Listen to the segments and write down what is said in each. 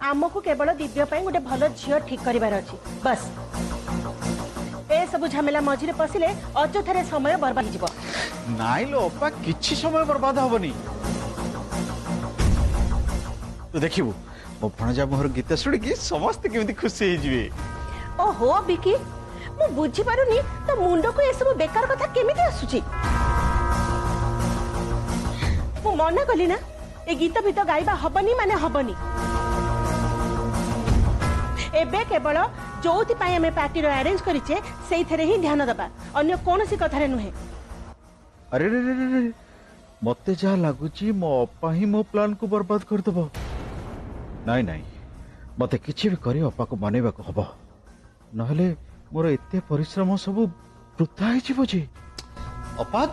आमको केवल दिव्य ପାଇଁ गोटे भल झियो ठीक करिवार अछि बस। ए सब झमेला मझिरे पसिले अचोथारे समय बर्बाद हिजिबो। नाइ लो अपा किछि समय बर्बाद हबनी। तू देखिबू मो भणजा मोहर गीत सुनि कि समस्त केमिति खुशी हे जिवे। ओहो बिकी मु बुझी पारुनी तो मुंडो को ए सब बेकार कथा केमिति आसुची। मु मना कली ना ए गीत भीत गाइबा हबनी माने हबनी। एबे केवल जोथि पाई हमें पार्टी रो अरेंज करिचे सेई थरे ही ध्यान दबा अन्य कोनोसी कथारे नुहे। अरे रे रे रे मते जा लागुची मो अपा ही मो प्लान को बर्बाद कर दबो। नाइ नाइ मते किछि भी करी अपा को मानेबा को हबो नहले मोर एते परिश्रम सब वृथा हे जिवो जे। अपा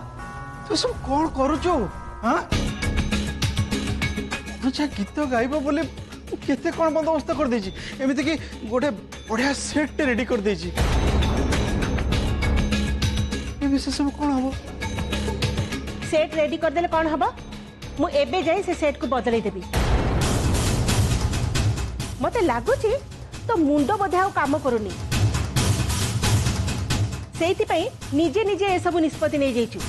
तू सब कोन करूचो हां अच्छा गीत गाइबो बोले केते कोन बंदोबस्त कर देछि एमिति कि गोटे बढ़िया सेट रेडी कर देछि। ए विशेष सब कोन हबो सेट रेडी कर देले कोन हबो मु एबे जाई से सेट को बदलै देबी। मते लागुची तो मुंडो बोधे आ काम करूनी सेति पई निजे निजे ए सब निष्पत्ति नै जाइछु।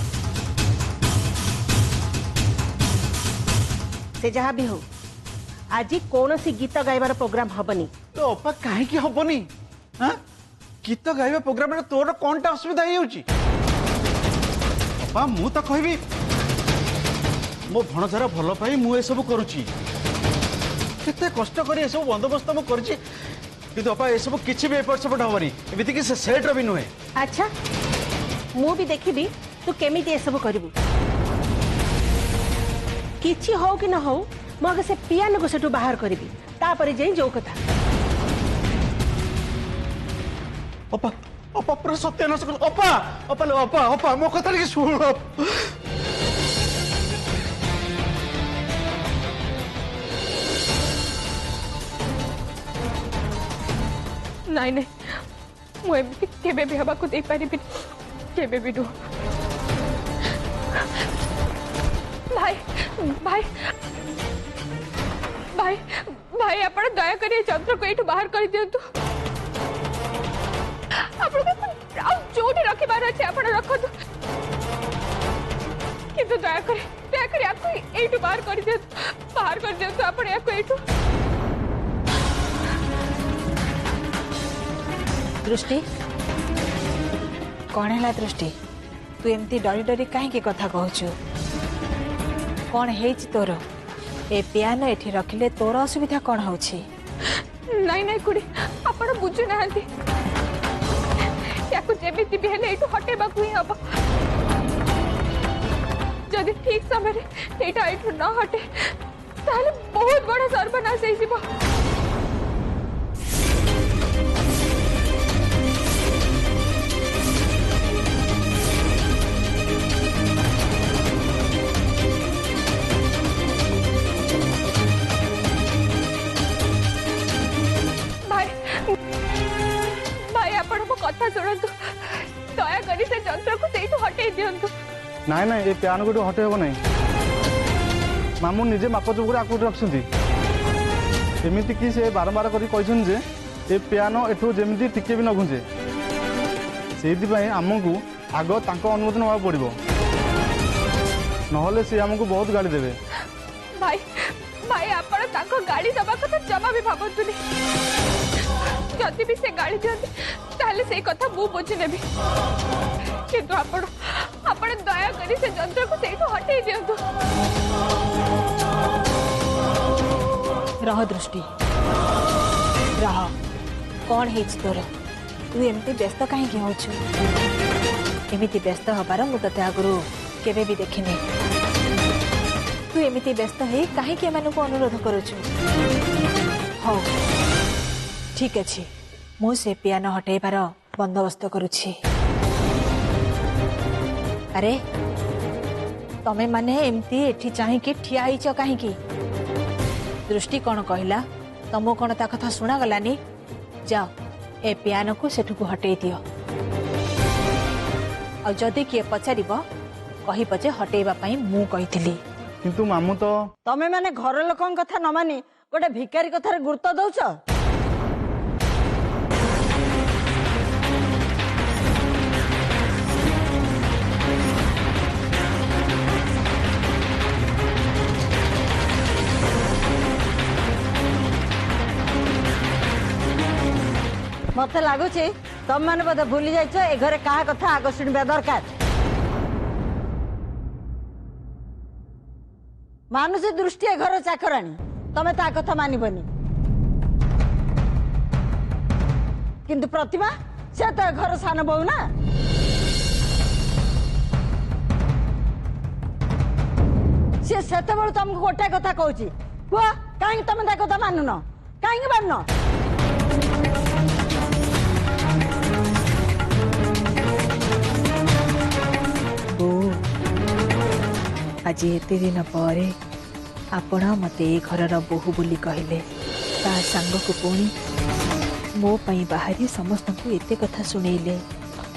से जहाँ भी हो आज कौन सी गीत गाइबार प्रोग्राम हबनी। तो अपा काहे की हबनी हां गीत गाइबा प्रोग्राम रे तोर कोनटा असुविधा हे होची। अपा मु त कहबी मो भणजार भलो पाई मु ए सब करूची केते कष्ट करी ए सब बंदोबस्त मु करची किंतु अपा ए सब किछि भी एफर्ट सपोर्ट हबनी एमिति कि से सेट रो भी नुहे। अच्छा मु भी देखिबी तू केमिति ए सब करबू किछि हो कि न हो मु आगे से पियानो को सेठू बाहर करबी तापरे जाई जो कथा। अपा अपा पूरा सत्यानाश कर अपा अपा लो अपा अपा मो कथा के सुन। नहीं नहीं मु एमती केबे भी हवा को दे पारिबि केबे भी दो। भाई भाई भाई भाई आपण दया करी चंद्र को एठू बाहर कर दियंतु। आपण को जोटी रखि बार अछि आपण रखतु किंतु दया करी आपको एठू बाहर कर दियंतु आपण याको एठू। दृष्टि कौन है दृष्टि तू एमती डरी डरी कहीं कथा कहचु कौन है तोर ए पियानो एठी रखिले तोर असुविधा कौन होछि। नहीं नहीं कुड़ी आपण बुझु नाहंती याकु जेमिति भी हेले एठू हटेबा कुई हबो जदि ठीक समय रे एटा एठू न हटे ताले बहुत बड़ा सर्वनाश हे जिवो। कथा शुणु दया करी से जंत्र को सेठू हटे दियंतु। नाइ नाइ ए पियानो को हटे हो नहीं मामू निजे माप चुप आकु रखछंती एमिति कि से बारंबार करी कहछन जे ए पियानो एठू जेमिति टिके भी न घुंचे सेति पई हमकु आगो तांको अनुमोदन होबा पड़िबो नहले से हमकु बहुत गाली देबे। भाई भाई आपण तांको गाली दबा कथा जमा भी भाबंतुनी जदि भी से गाली दियंती ताले से कथा मु बुझी नेबी किंतु आपण दया करी से जंत्र को सेठू हटे दियंतु। रह दृष्टि रह कौन है तोर तू एमती व्यस्त कहीं होचु एमती व्यस्त हबार मु तते आगु केबे भी देखिनी तू एमती व्यस्त है कहीं एमानकु अनुरोध करूछु। हो ठीक अच्छे मु से पियानो हटेबार बंदोबस्त करुछि। अरे तमे माने एमती एठी चाहि कि ठिया हिच काहे कि दृष्टि कौन कहला तुमको कौन ता कथा सुना गलानी जाओ ए पियानो को सेठू को हटे दियो आ जदि किए पचारिबो कहि पचे हटेबा पई मु कहितली किंतु मामू तो तमे माने घर लोकन कथा न मानी गोटे भिकारी कथार गुरुत्व दौच मत लगुच तुम मैंने बोधे भूली जाइछ ए घरे कहा कथा आग शुणवा दरकार मानुष दृष्टि ए घर चाकराणी तमें ता कथा मानबनी किंतु प्रतिभा से तो घर सान बहु ना सी से तुमको गोटे कथा कहूँ कह कहीं तुम ता कथा मानुन कहीं मानुन आज एते दिन पर आपण मते ए घरर बोहू बोली कहले ता सांग को पुणी मो पई बाहरी समस्त को एते कथा सुनेले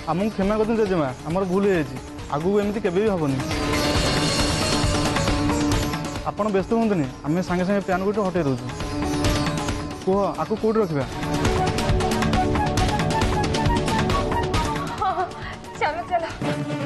आमको क्षमा कर जेजेमा आमर भूल हो आगू एमती केबे भी हबनी आपण व्यस्त हुंतनी आमे संगे संगे प्यान गोटे हटे दउछु कह आकु कोड रखबा चलो चलो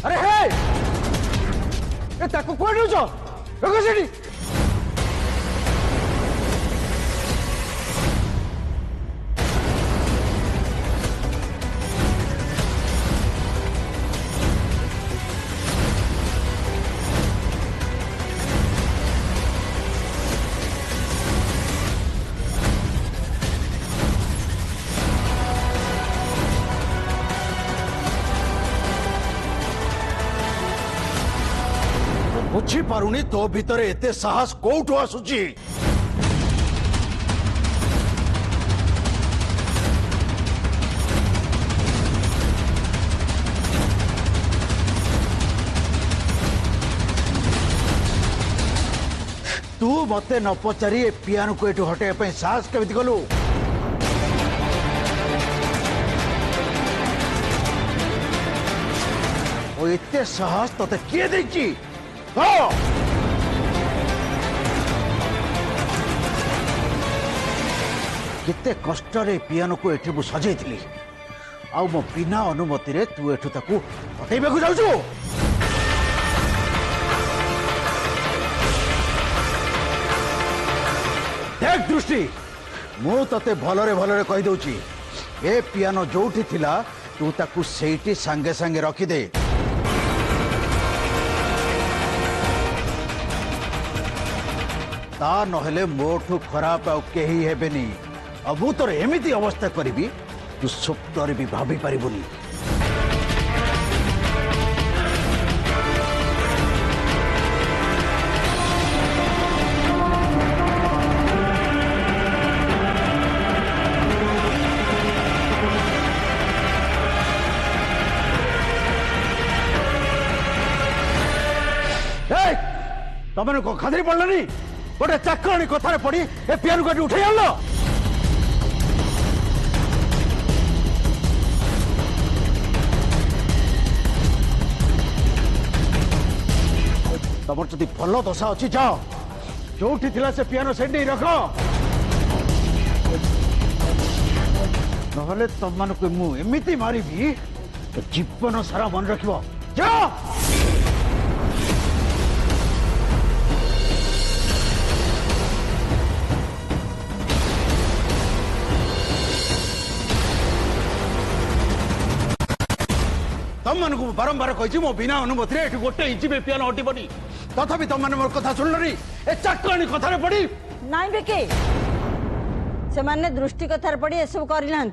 अरे हे ए ताको कोड नुचो रखो सेठी बुझी पारुनी तो भीतर एते साहस कोठु आसुची तू मते न पचारी ए पियानो को एठु हटे पे साहस केमिति गलु ओ एते साहस तते किए देची केते कष्ट रे पियानो को एठी मु सजाई थी आ मो बिना अनुमति रे तू एठु ताकू हटेबा को जाउछु देख दृष्टि मु तते भलरे भलरे कहि दउची ए पियानो जोठी थिला तू ताकू सेठी संगे संगे रखी दे ता नहले मोठू खराब आउ केही हेबेनी अबू तोर एमिति अवस्था करिबी तू सुप्तरे भी भाभी पारिबुनी तमने को खादरी पड़लानी गोटे चाकराणी कथार पड़ी ए पियानो को उठे आनल तमर जदि भल दशा अच्छी जाओ जोठी थिला से पियानो सेठ नहीं रख नहले तम मान को मु एमिति मारिबी जीवन सारा मन रखिबो जाओ तम मान को बारंबार कही मो बिना अनुमति रे गोटे इंच भी पियानो हटिबनी तथा, तथा ! ନାଇଁ ବେକେ ନାଇଁ से माने दृष्टि कथार पड़ी एसब करना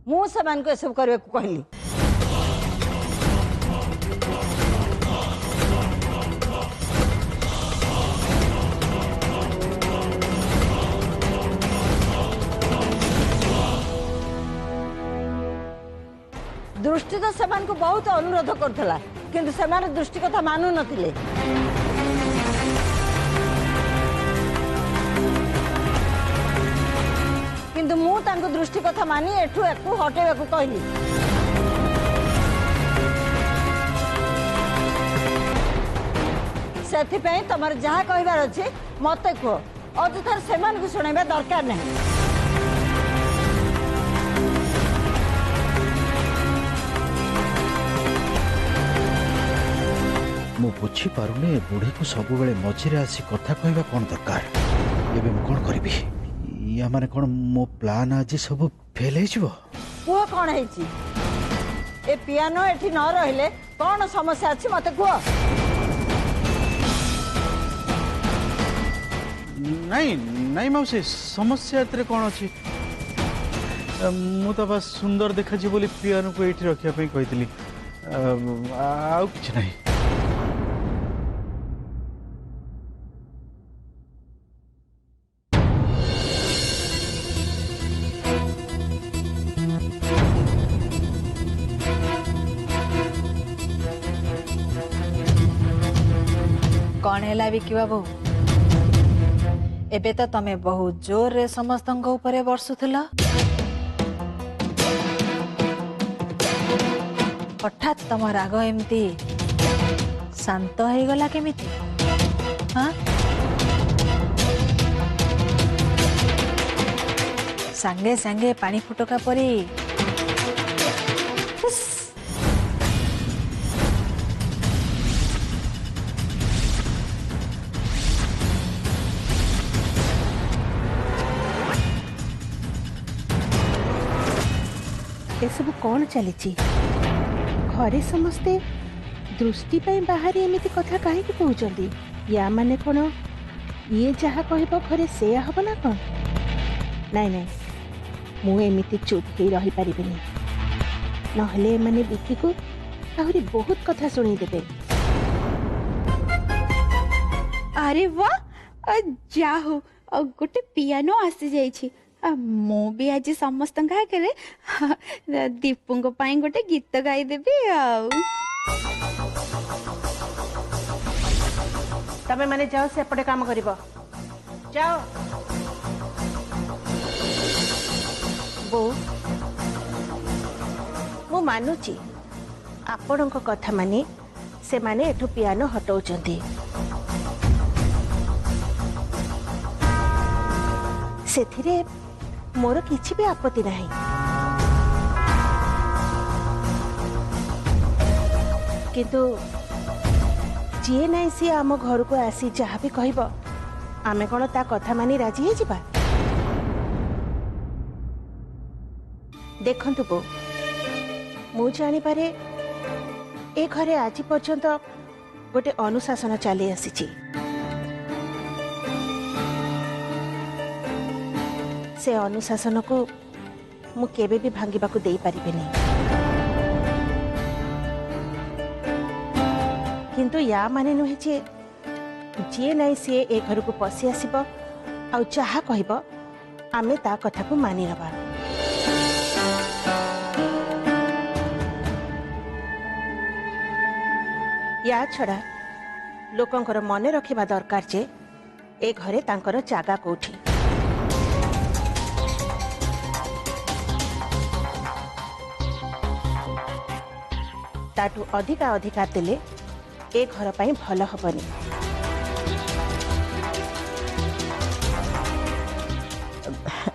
मु से एसब करने को कहली दृष्टि तो से बहुत अनुरोध करथला किंतु से दृष्टि कथा मानु नथिले किंतु मु तांको दृष्टि कथा मानी एठू एकू हटेबा को कहली सेथि पे तमर जहा कहबार अछि मते को अजथर सेमान को सुनाइबा दरकार नहीं मु बुझी पारुनी ए बुढ़ी को सब बेले मझिरे आसी कथा कहबा कौन दरकार एबे मु कौन करिबी या माने कौन मो प्लान आज सब फेल हे जिवो वो कौन है ए पियानो एठी न रहिले कौन समस्या अछि मते को नहीं नहीं मौसी समस्या एतरे कौन अछि मु तो बस सुंदर देखा छी बोली पियानो को एठी रखिया पे कहितली आउ किछ नहीं कौन है विकी बाबू एबे तो तमे बहुत जोर रे समस्त ऊपर बर्षुल हठात तम राग एमती शांत हो गला केमिति हाँ सांगे सांगे पानी फुटका परी सब कौन चली घरे समस्ते दृष्टि बाहर एमती कथा कहीं कहते या माने कौन ये जहाँ कह घरे से हम ना कौन नाई नाई मुझे चुप हो रही पारि नहले माने विकी को आहरी बहुत कथा शुणीदेवे अरे वाह जा हो गोटे पियानो आसी जाइछि मु भी आज समस्त आगे दीपू गोटे गीत गाईदेवी तमें माने जाओ से एपटे काम करिबो जाओ बो मु मानुची आपणक कथा माने से माने एठू पियानो हटाउचंती सेथिरे मोर किछि भी आपत्ति नहीं किंतु जी नहीं सी आम घर को आसी जहाँ भी कहब आमे कौन ता कथा मानी राजी है जिबा देखंतु बो मु जानी पारे ए घरे आज पर्यंत गोटे अनुशासन चली आसी से अनुशासन को मु केबे भी भांगिबा को देई परिबेनी किंतु या माने नुहे जे जी नहीं सी ए घर को पशि आसब आ जहा कहब आमे ता कथा को मानि नबा या छड़ा लोकंकर मने रखिबा दरकार जे ए घरे तांकर जागा कोठी ताटू अधिका अधिकार देले ए घर पाई भल हबनी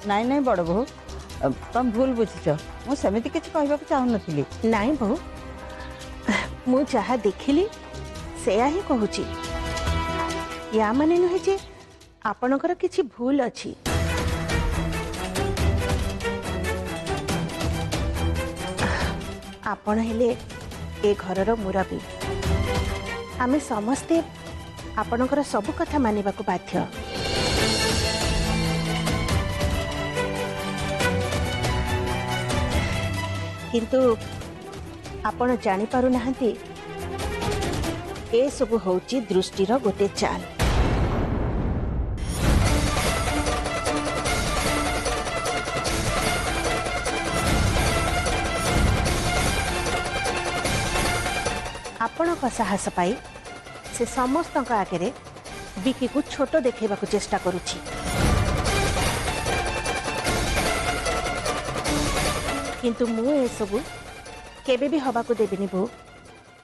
नाई नाई बड़ बहू तुम भूल बुझीच मुझे किसी कहबा चाहू नी नाई बहू मु जहा देखिली सेया ही कहूची या माने नुहे जे आपणकर किछि भूल अछि आपण हेले ए घरर मुरबी आमे समस्ते आपणकर सब कथा मानिबा को बाध्य किंतु आपण जानी पारु नाहंती ए सब होची दृष्टिर गोटे चाल। आपणक साहस पाई से समस्त आगे विकी को छोट देखा चेष्टा करुछि। किंतु मु ए सब केबे भी हवा को देबिनी बो,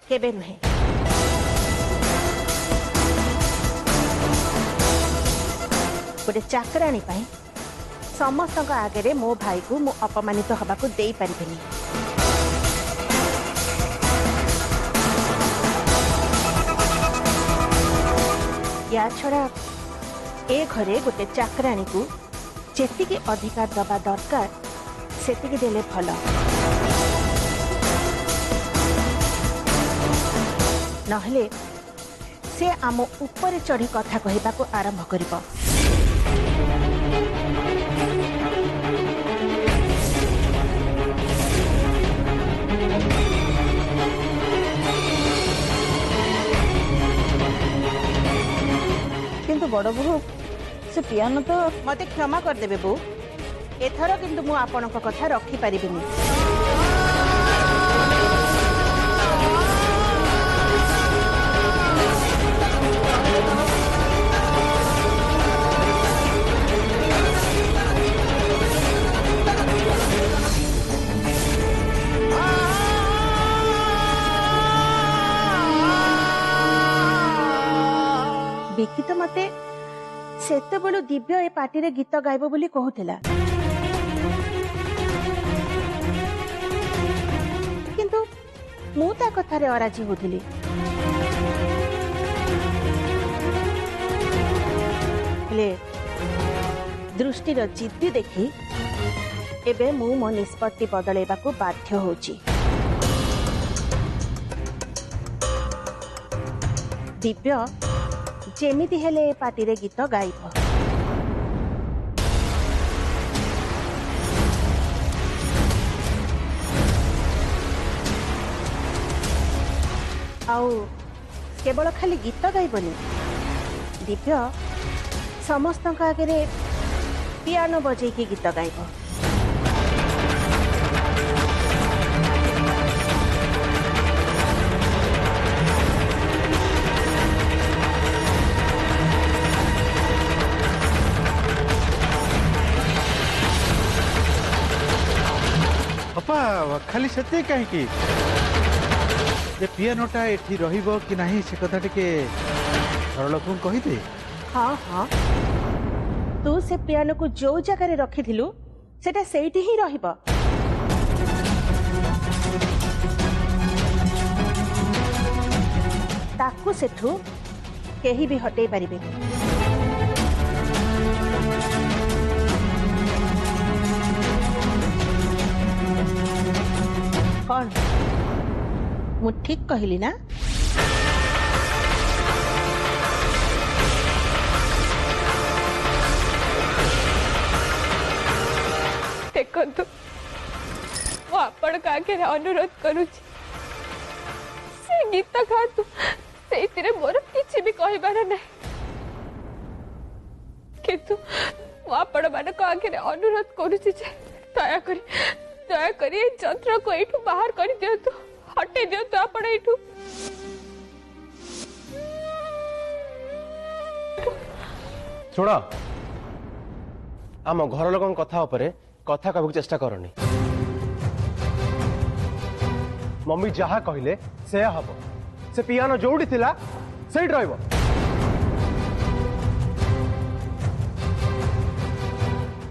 केबे नुहे। गोटे चाकराणी पाई समस्त आगे मो भाई को मु अपमानित हवा को दे पारिबिनी। या छड़ा ए घरे गोटे चाकराणी को जेतिकी अधिकार दबा दरकार सेतिकी देले भल। नहले से आम ऊपर चढ़ी कथा कहबा को आरंभ करिबो। किंतु बड़ बहू से पियानो तो मते क्षमा कर देबे बो, एथर किंतु मु आपनक कथा रखी परिबिनी। विकी तो मते सेते बेलू दिव्य ए पार्टी रे गीत गाइबो बोली कहूथिला, किंतु मु ता कथा रे अराजी होथिली। ले दृष्टिर जिद्दी देखी एबे मु मो निष्पत्ति बदलेबा को बाध्य होची। दिव्य जेमिति हेले पार्टी रे गीत गाइब। आउ केवल खाली गीत गाइबनी, दिव्य समस्त आगे पियानो बजेकी गीत गाइब। अपा खाली से कहीं पियानोटा एठी रहिबो कि नहीं से कथा टिके घर लोक कही दे। हाँ हाँ, तू से पियानो को जो जगह रखिथिलु सेटा सेठी ही रहिबो। ताकू सेठू केही भी हटेई पारिबे। कौन मु ठीक कहली ना? देखो मु आपण आगे अनुरोध करुछि, से गीत गातु से मोर किछि भी कहबार नहीं, किंतु मु आपण मानक आगे अनुरोध करुछि जे दया करी ए जंत्र को एठू बाहर कर दियंतु, हटे दियंतु आपण एठू। सुन, आम घर लोक कथा उपरे कथा कहू चेष्टा करनी। मम्मी जहा कहले से हम से पियानो जोड़ी थिला सेठ रहइबो।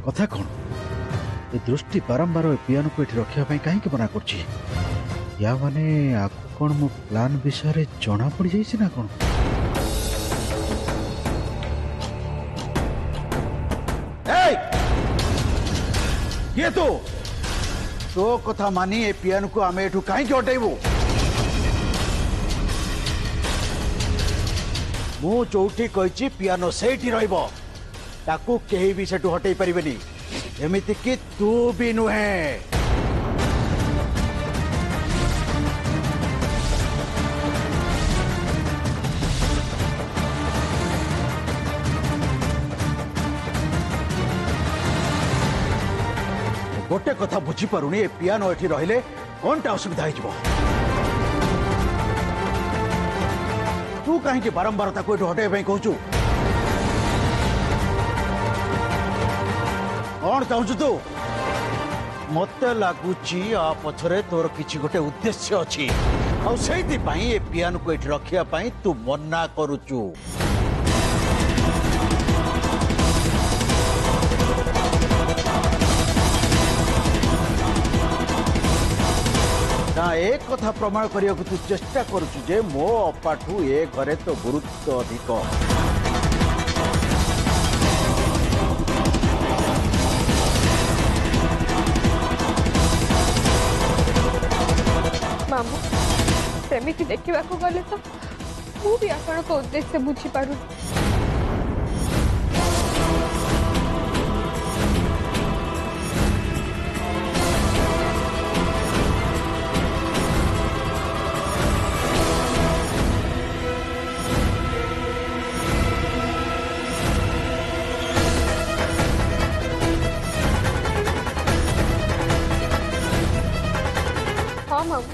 कथा कौन ए दृष्टि बारंबार पियानो को एठी रखिया पई काहे के मना करछि? या माने आकु कोन मो प्लान विषय रे जना पड़ी जाइछि ना कोन? ये तो कथा मानी ए पियानो को आमे एठू काहे के हटाइबो? मु चौठी कहिछि पियानो सेठी रहइबो, ताकू केही भी सेठू हटाई परिबेनी, एमिति कि तू भी नुहे। कथा बुझी पारुनी ए पियानो एठी रहिले कोनटा असुविधा हो तू कहीं बारंबार ताको एठू हटे ପାଇଁ कहूचु कौन चाहूचु तू मते लागुची आ पछरे तोर किछि गोटे उद्देश्य अछि आ सेति पई ए पियानो को एठी रखिया पई तू मना करूचु ना एक कथा प्रमाण करिया को तू चेष्टा करूचु जे मो अपाठू ए घरे तो गुरुत्व अधिक मामू सेमिति देखा गले तो मु भी आपण को उद्देश्य बुझी पारू हाँ मामू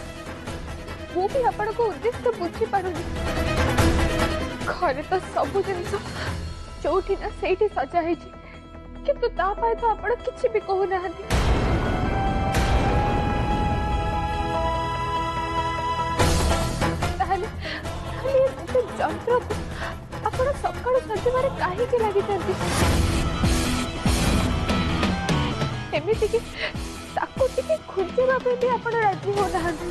मु भी आपण को उद्देश्य बुझी पारुनी घरे तो सब जिनस चौठी ना सेठी सजा है किंतु ता पाए तो आपण किछि भी कहू नाहंती ताहले ताहले जंत्र आपण सकाळ सजवारे काहे के लागि जंती एमिति कि ताको टिके खुंजेबा पे भी आपण राजी हो नाहंती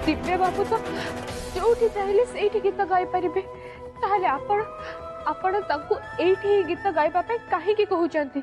दिव्य बाबू तो जोठी चाहिले सेठी गीत गाई परिबे ताहले आपण आपण ताको एठी गीत गाइबा पे काहे की कहउचंती